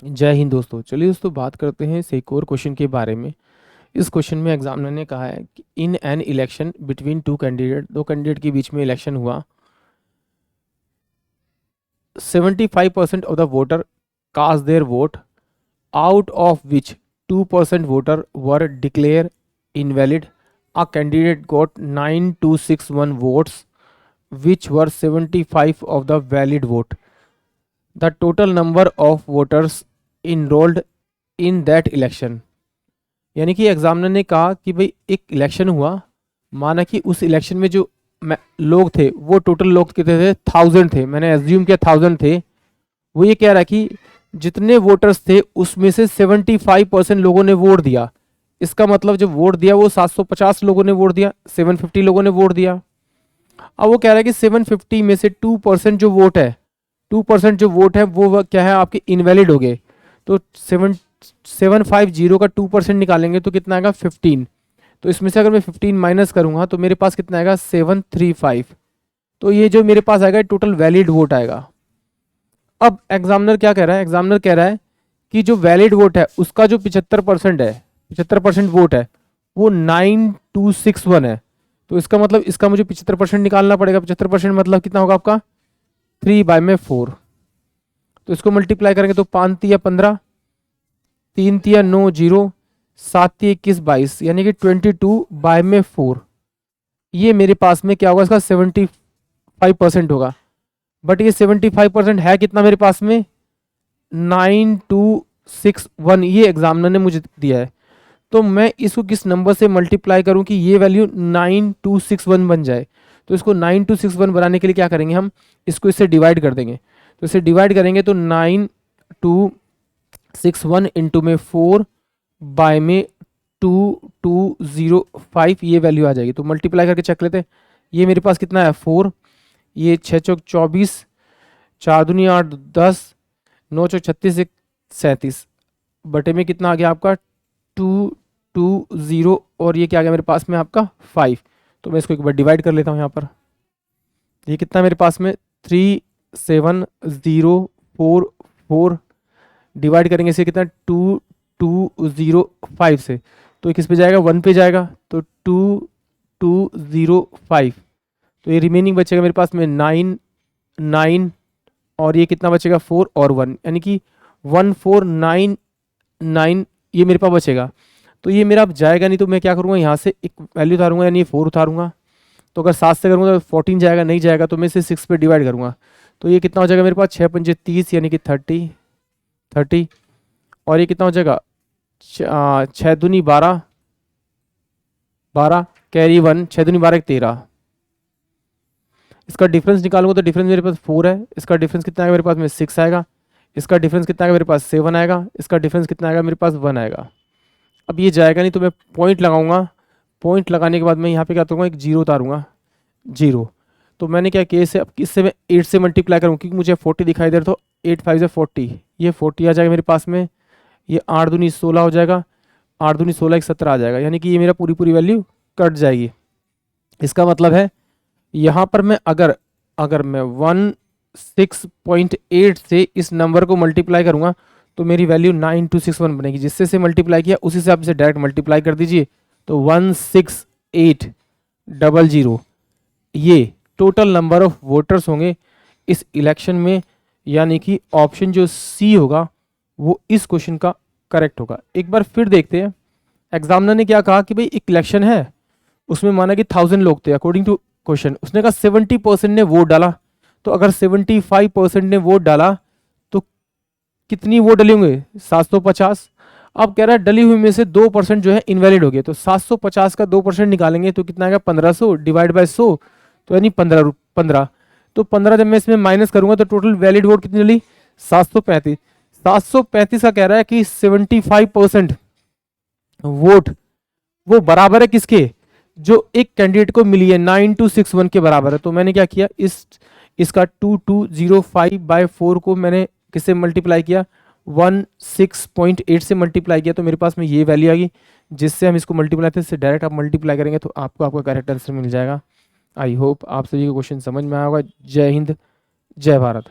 जय हिंद दोस्तों। चलिए दोस्तों, बात करते हैं इस एक और क्वेश्चन के बारे में। इस क्वेश्चन में एग्जामिनर ने कहा है कि in an election between two candidate, दो कैंडिडेट के बीच में इलेक्शन हुआ। 75% of the voter cast their vote, out of which 2% voter were declared invalid. A candidate got 9261 votes which were 75 of the valid vote. The total number of voters enrolled in that election. यानी कि examiner ने कहा कि भाई एक election हुआ, माना कि उस इलेक्शन में जो लोग थे वो टोटल लोग कितने थे, 1000 थे। मैंने एज्यूम किया 1000 थे। वो ये कह रहा है कि जितने वोटर्स थे उसमें से 75% लोगों ने वोट दिया। इसका मतलब जो वोट दिया वो 750 लोगों ने वोट दिया, 750 लोगों ने वोट दिया। अब वो कह रहा है कि 750 में से 2% जो वोट है, 2% जो वोट है वो क्या है, आपके इनवैलिड हो गए। तो 750 का 2% निकालेंगे तो कितना आएगा, 15। तो इसमें से अगर मैं 15 माइनस करूंगा तो मेरे पास कितना आएगा, 735। तो ये जो मेरे पास आएगा टोटल वैलिड वोट आएगा। अब एग्जामिनर क्या कह रहा है, एग्जामिनर कह रहा है कि जो वैलिड वोट है उसका जो 75% है, 75% वोट है वो 9261 है। तो इसका मतलब इसका मुझे 75% निकालना पड़ेगा। 75% मतलब कितना होगा आपका, 3/4। तो इसको मल्टीप्लाई करेंगे तो 5 तिया 15, 3 तिया 9 0, 7 तिया 21 22, यानी कि 22/4। ये मेरे पास में क्या होगा, इसका 75% होगा। बट ये 75% है कितना मेरे पास में, 9261 ये एग्जामिनर ने मुझे दिया है। तो मैं इसको किस नंबर से मल्टीप्लाई करूं कि ये वैल्यू 9261 बन जाए। तो इसको 9261 बनाने के लिए क्या करेंगे, हम इसको इससे डिवाइड कर देंगे। तो इसे डिवाइड करेंगे तो 9261 इंटू में 4 बाय में 2205 ये वैल्यू आ जाएगी। तो मल्टीप्लाई करके चेक लेते हैं। ये मेरे पास कितना है 4, ये 6 चौक 24, 4 दूनी 8 10, 9 चौक 36, 37 बटे में कितना आ गया आपका 220, और ये क्या आ गया मेरे पास में आपका 5। तो मैं इसको एक बार डिवाइड कर लेता हूँ यहाँ पर। ये कितना मेरे पास में 37044 डिवाइड करेंगे इसे कितना 2205 से। तो ये किस पे जाएगा, 1 पे जाएगा। तो 2205। तो ये रिमेनिंग बचेगा मेरे पास में 9 9, और ये कितना बचेगा 4 और 1, यानी कि 1499 ये मेरे पास बचेगा। तो ये मेरा अब जाएगा नहीं, तो मैं क्या करूँगा, यहाँ से एक वैल्यू उतारूंगा, यानी 4 उतारूंगा। तो अगर 7 से करूँगा तो 14 जाएगा, नहीं जाएगा तो मैं इसे 6 पे डिवाइड करूँगा। तो ये कितना हो जाएगा मेरे पास 6 पंजे 30, यानी कि 30। और ये कितना हो जाएगा 6 दूनी 12, 12 कैरी 1, 6 दूनी 12 13। इसका डिफरेंस निकालूंगा तो डिफरेंस मेरे पास 4 है। इसका डिफरेंस कितना आएगा मेरे पास में 6 आएगा। इसका डिफरेंस कितना आएगा मेरे पास 7 आएगा। इसका डिफरेंस कितना आएगा मेरे पास 1 आएगा। अब ये जाएगा नहीं तो मैं पॉइंट लगाऊंगा। पॉइंट लगाने के बाद मैं यहाँ पे क्या करूँगा, एक 0 उतारूंगा, 0। तो मैंने क्या किया, इससे अब इससे मैं 8 से मल्टीप्लाई करूँ क्योंकि मुझे 40 दिखाई दे रहा। तो 8 5 से 40, ये 40 आ जाएगा मेरे पास में। ये 8 दूनी 16 हो जाएगा, 8 दूनी 16 एक 17 आ जाएगा, यानी कि ये मेरा पूरी वैल्यू कट जाएगी। इसका मतलब है यहाँ पर मैं अगर मैं 16.8 से इस नंबर को मल्टीप्लाई करूँगा तो मेरी वैल्यू 9261 बनेगी। जिससे से मल्टीप्लाई किया उसी से आप इसे डायरेक्ट मल्टीप्लाई कर दीजिए। तो 16800 ये टोटल नंबर ऑफ वोटर्स होंगे इस इलेक्शन में, यानी कि ऑप्शन जो सी होगा वो इस क्वेश्चन का करेक्ट होगा। एक बार फिर देखते हैं एग्जामिनर ने क्या कहा कि भाई एक इलेक्शन है, उसमें माना कि 1000 लोग थे अकॉर्डिंग टू क्वेश्चन। उसने कहा 70% ने वोट डाला। तो अगर 75% ने वोट डाला तो कितनी वोट डली होंगे, 750। अब कह रहा है डली हुई में से 2% जो है इनवैलिड हो गए। तो 750 का 2% निकालेंगे तो कितना आएगा 1500 डिवाइड बाय 100, तो यानी 15। तो 15 जब मैं इसमें माइनस करूंगा तो टोटल वैलिड वोट कितनी डली, 735। 735 का कह रहा है कि 75% वोट वो बराबर है किसके, जो एक कैंडिडेट को मिली है 9261 के बराबर है। तो मैंने क्या किया, इसका 2205/4 को मैंने किससे मल्टीप्लाई किया, 16.8 से मल्टीप्लाई किया। तो मेरे पास में ये वैल्यू आ गई। जिससे हम इसको मल्टीप्लाई थे इससे डायरेक्ट आप मल्टीप्लाई करेंगे तो आपको आपका करेक्ट आंसर मिल जाएगा। आई होप आप सभी को क्वेश्चन समझ में आया होगा। जय हिंद, जय भारत।